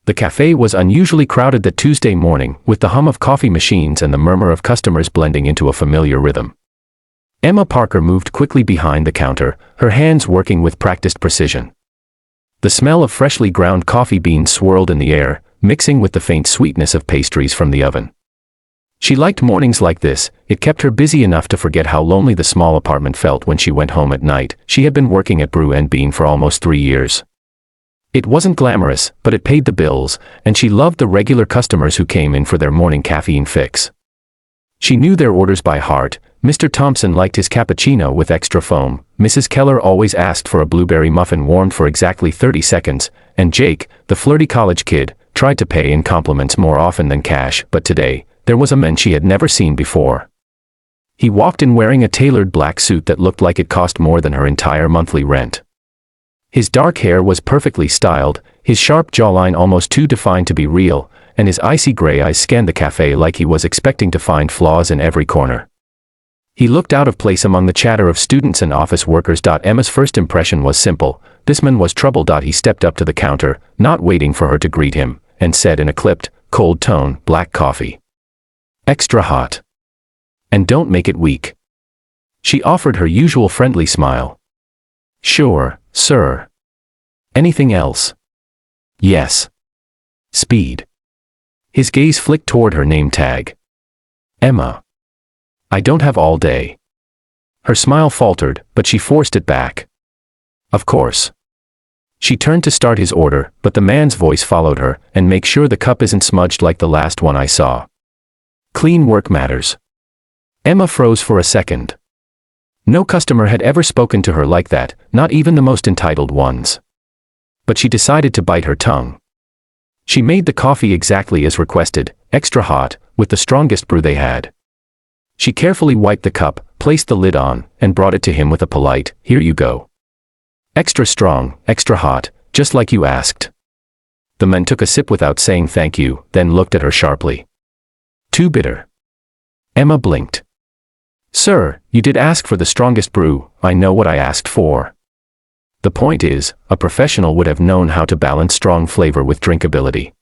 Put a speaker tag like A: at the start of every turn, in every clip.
A: The cafe was unusually crowded that Tuesday morning, with the hum of coffee machines and the murmur of customers blending into a familiar rhythm. Emma Parker moved quickly behind the counter, her hands working with practiced precision. The smell of freshly ground coffee beans swirled in the air, mixing with the faint sweetness of pastries from the oven. She liked mornings like this. It kept her busy enough to forget how lonely the small apartment felt when she went home at night. She had been working at Brew and Bean for almost 3 years. It wasn't glamorous, but it paid the bills, and she loved the regular customers who came in for their morning caffeine fix. She knew their orders by heart. Mr. Thompson liked his cappuccino with extra foam, Mrs. Keller always asked for a blueberry muffin warmed for exactly 30 seconds, and Jake, the flirty college kid, tried to pay in compliments more often than cash. But today, there was a man she had never seen before. He walked in wearing a tailored black suit that looked like it cost more than her entire monthly rent. His dark hair was perfectly styled, his sharp jawline almost too defined to be real, and his icy gray eyes scanned the cafe like he was expecting to find flaws in every corner. He looked out of place among the chatter of students and office workers. Emma's first impression was simple. This man was trouble. He stepped up to the counter, not waiting for her to greet him, and said in a clipped, cold tone, "Black coffee. Extra hot. And don't make it weak." She offered her usual friendly smile. "Sure, sir. Anything else?" "Yes." "Speed." His gaze flicked toward her name tag. "Emma." "I don't have all day." Her smile faltered, but she forced it back. "Of course." She turned to start his order, but the man's voice followed her, "And make sure the cup isn't smudged like the last one I saw. Clean work matters." Emma froze for a second. No customer had ever spoken to her like that, not even the most entitled ones. But she decided to bite her tongue. She made the coffee exactly as requested, extra hot, with the strongest brew they had. She carefully wiped the cup, placed the lid on, and brought it to him with a polite, "Here you go. Extra strong, extra hot, just like you asked." The man took a sip without saying thank you, then looked at her sharply. "Too bitter." Emma blinked. "Sir, you did ask for the strongest brew. I know what I asked for." The point is, a professional would have known how to balance strong flavor with drinkability.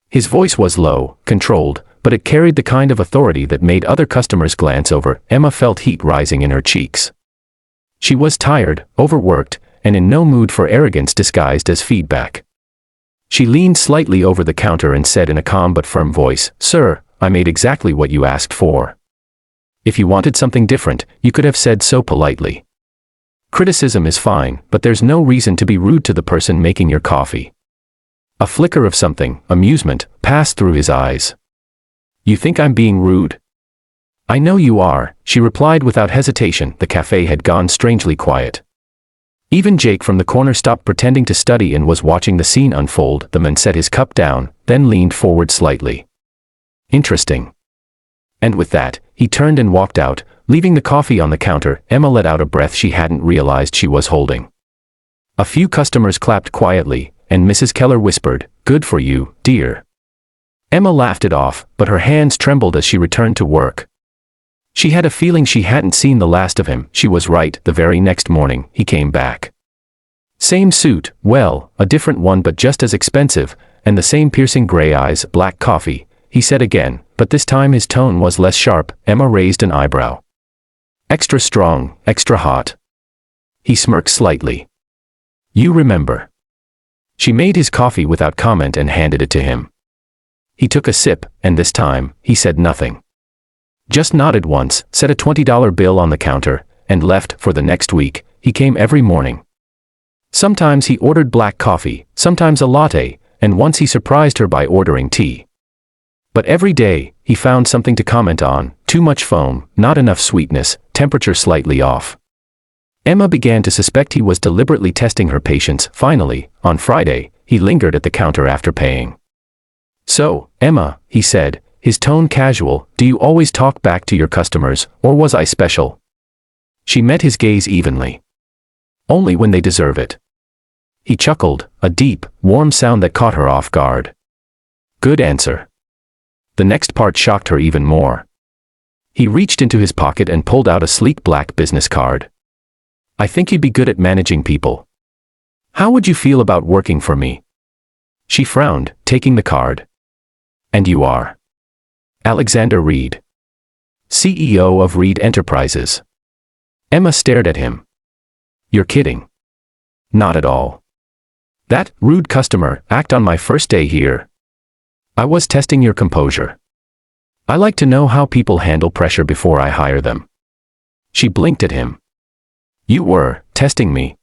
A: His voice was low, controlled, but it carried the kind of authority that made other customers glance over. Emma felt heat rising in her cheeks. She was tired, overworked, and in no mood for arrogance disguised as feedback. She leaned slightly over the counter and said in a calm but firm voice, "Sir, I made exactly what you asked for. If you wanted something different, you could have said so politely. Criticism is fine, but there's no reason to be rude to the person making your coffee." A flicker of something, amusement, passed through his eyes. "You think I'm being rude?" "I know you are," she replied without hesitation. The cafe had gone strangely quiet. Even Jake from the corner stopped pretending to study and was watching the scene unfold. The man set his cup down, then leaned forward slightly. "Interesting." And with that, he turned and walked out, leaving the coffee on the counter. Emma let out a breath she hadn't realized she was holding. A few customers clapped quietly, and Mrs. Keller whispered, "Good for you, dear." Emma laughed it off, but her hands trembled as she returned to work. She had a feeling she hadn't seen the last of him. She was right. The very next morning, he came back. Same suit, well, a different one but just as expensive, and the same piercing gray eyes. "Black coffee," he said again, but this time his tone was less sharp. Emma raised an eyebrow. "Extra strong, extra hot." He smirked slightly. "You remember." She made his coffee without comment and handed it to him. He took a sip, and this time, he said nothing. Just nodded once, set a $20 bill on the counter, and left. For the next week. He came every morning. Sometimes he ordered black coffee, sometimes a latte, and once he surprised her by ordering tea. But every day, he found something to comment on: too much foam, not enough sweetness, temperature slightly off. Emma began to suspect he was deliberately testing her patience. Finally, on Friday, he lingered at the counter after paying. "So, Emma," he said, his tone casual, "do you always talk back to your customers, or was I special?" She met his gaze evenly. "Only when they deserve it." He chuckled, a deep, warm sound that caught her off guard. "Good answer." The next part shocked her even more. He reached into his pocket and pulled out a sleek black business card. "I think you'd be good at managing people. How would you feel about working for me?" She frowned, taking the card. And you are? Alexander Reed, CEO of Reed Enterprises. Emma stared at him. You're kidding. Not at all. That rude customer act on my first day here. I was testing your composure. I like to know how people handle pressure before I hire them. She blinked at him. You were testing me.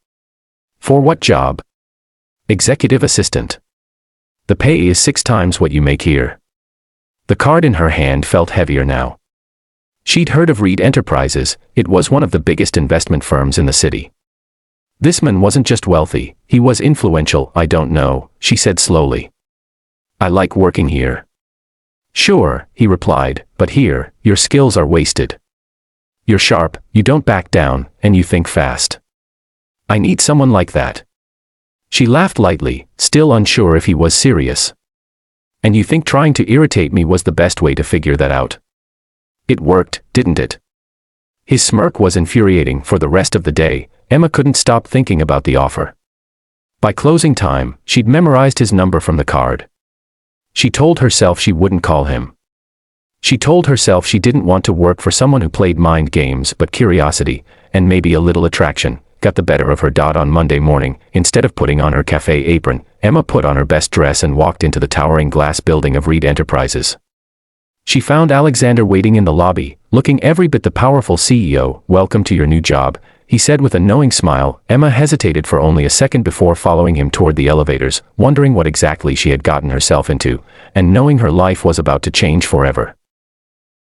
A: For what job? Executive assistant. The pay is 6 times what you make here. The card in her hand felt heavier now. She'd heard of Reed Enterprises. It was one of the biggest investment firms in the city. This man wasn't just wealthy, he was influential. I don't know, she said slowly. I like working here. Sure, he replied, but here, your skills are wasted. You're sharp, you don't back down, and you think fast. I need someone like that. She laughed lightly, still unsure if he was serious. And you think trying to irritate me was the best way to figure that out? It worked, didn't it? His smirk was infuriating. For the rest of the day, Emma couldn't stop thinking about the offer. By closing time, she'd memorized his number from the card. She told herself she wouldn't call him. She told herself she didn't want to work for someone who played mind games, but curiosity, and maybe a little attraction, got the better of her. On Monday morning, instead of putting on her cafe apron, Emma put on her best dress and walked into the towering glass building of Reed Enterprises. She found Alexander waiting in the lobby, looking every bit the powerful CEO. Welcome to your new job, he said with a knowing smile. Emma hesitated for only a second before following him toward the elevators, wondering what exactly she had gotten herself into, and knowing her life was about to change forever.